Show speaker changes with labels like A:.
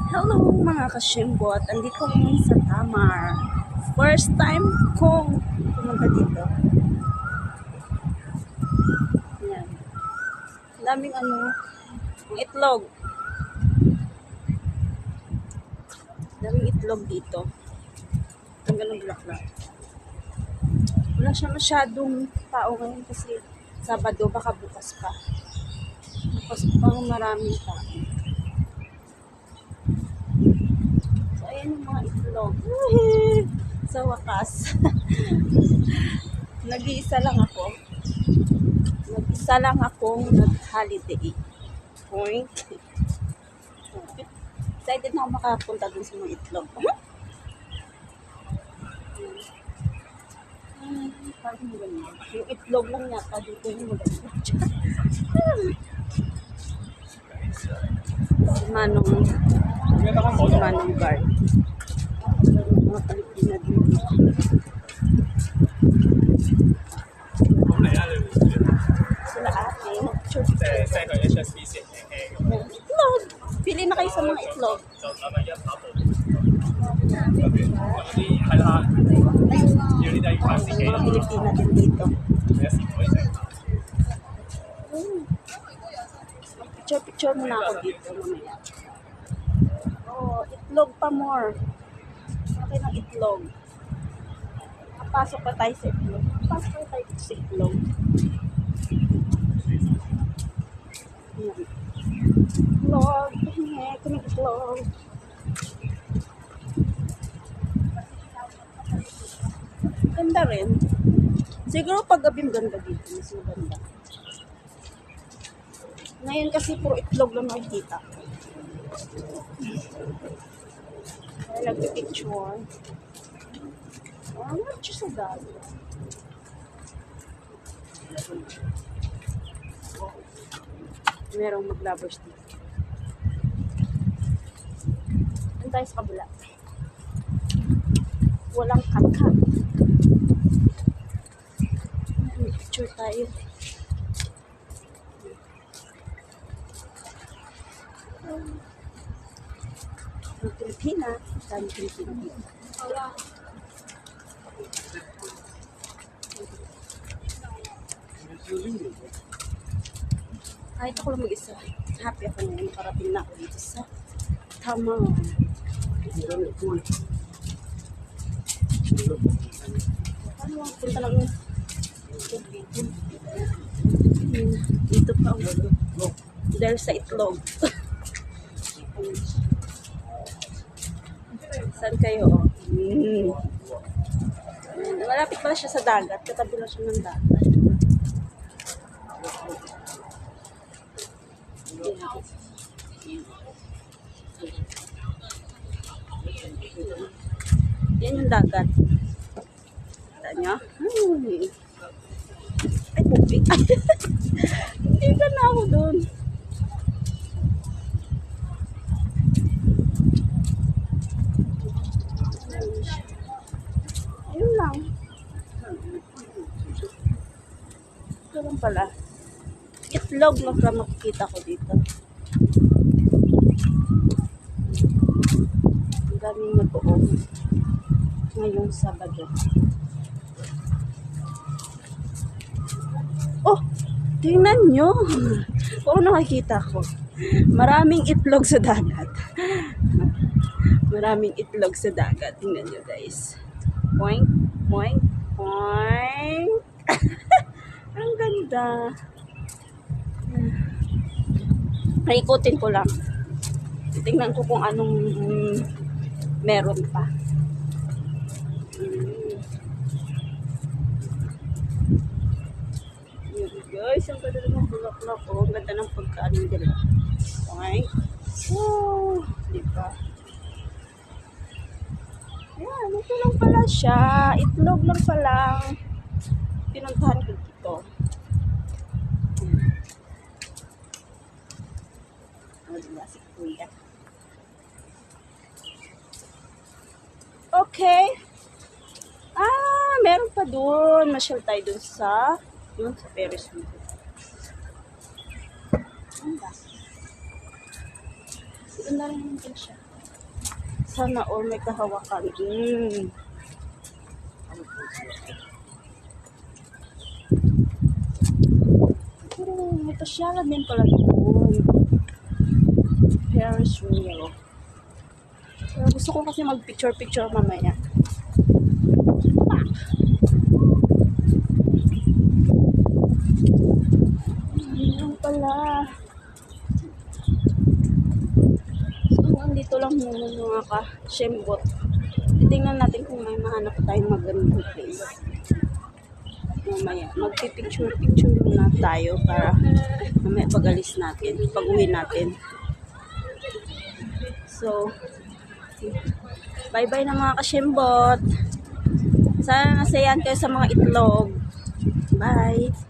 A: Hello mga kasimbot, andito kami sa Tamar. First time kong pumunta dito. Yan. Daming itlog. Daming itlog dito. Ang ganun bulaklak. Wala siya masyadong tao ngayon kasi Sabado, baka bukas pa. Bukas pa maraming tao. Ayan yung mga itlog. Sa wakas. Nag-iisa lang akong nag-holiday. Point. Excited na ako makapunta dun sa mga itlog. Parang ganyan. Yung itlog lang yata dito yung maganda. Si Manong Guard. Mga Pilipina din. Sila ate. Itlog. Pili na kayo sa mga itlog. Mga Pilipina din dito. Picture muna ako dito mamaya. Oh, itlog pa more. Okay ng itlog. Pasok pa tayo sa itlog. Itlog. Kaming itlog. Ganda rin. Siguro pag gabing ganda dito. Mas maganda. Ngayon kasi puro itlog lang nakikita. Ay, nagpipicture. Ano siya sa dali? Merong mag-lovers dito. Ano tayo sa kabila? Walang kakat. Picture tayo. Ang Pilipina. Dami Pilipina dito. Kahit ako lang mag-isa. Happy ako na yung parating na ako dito sa Tamar. Ano ang punta lang yun? Dito pa ako. Dahil sa itlog. Saan kayo? Malapit pala siya sa dagat. Katabi lang siya ng dagat. Yan yung dagat. Kita nyo? Ay, pupik. Hindi ka na ako dun. Ayun lang. Ito lang pala. Itlog lang pala makikita ko dito. Ang daming nag-uong ngayong Sabado. Oh! Tingnan nyo! Oo, nakikita ko. Maraming itlog sa dagat. Maraming itlog sa dagat. Tingnan nyo guys. Poink, poink, poink. Ang ganda. Paikutin ko lang. Tingnan ko kung anong meron pa. Guys, ang ganda ng bulaklak. Oh, ang ganda ng pagkaan nila. Okay? Oh, diba? Yan, ito lang pala siya. Itlog lang pala. Pinuntahan ko dito. Diba si Kuya? Okay. Meron pa dun. Masyal tayo dun sa Ferris wheel. Ano ba? Doon na rin naman siya. Sana all may kahawakan. May pasyalan din pala doon. Ferris wheel. Pero gusto ko kasi mag-picture-picture mamaya. Ayun pala. So, andito lang muna mga ka-shembot. Titingnan natin kung may mahanap tayong magandang place. Mamaya, magpipicture-picture muna tayo para mamaya pag-alis natin, pag-uwi natin. So, bye-bye na mga ka-shembot. Sana nasayan kayo sa mga itlog. Bye!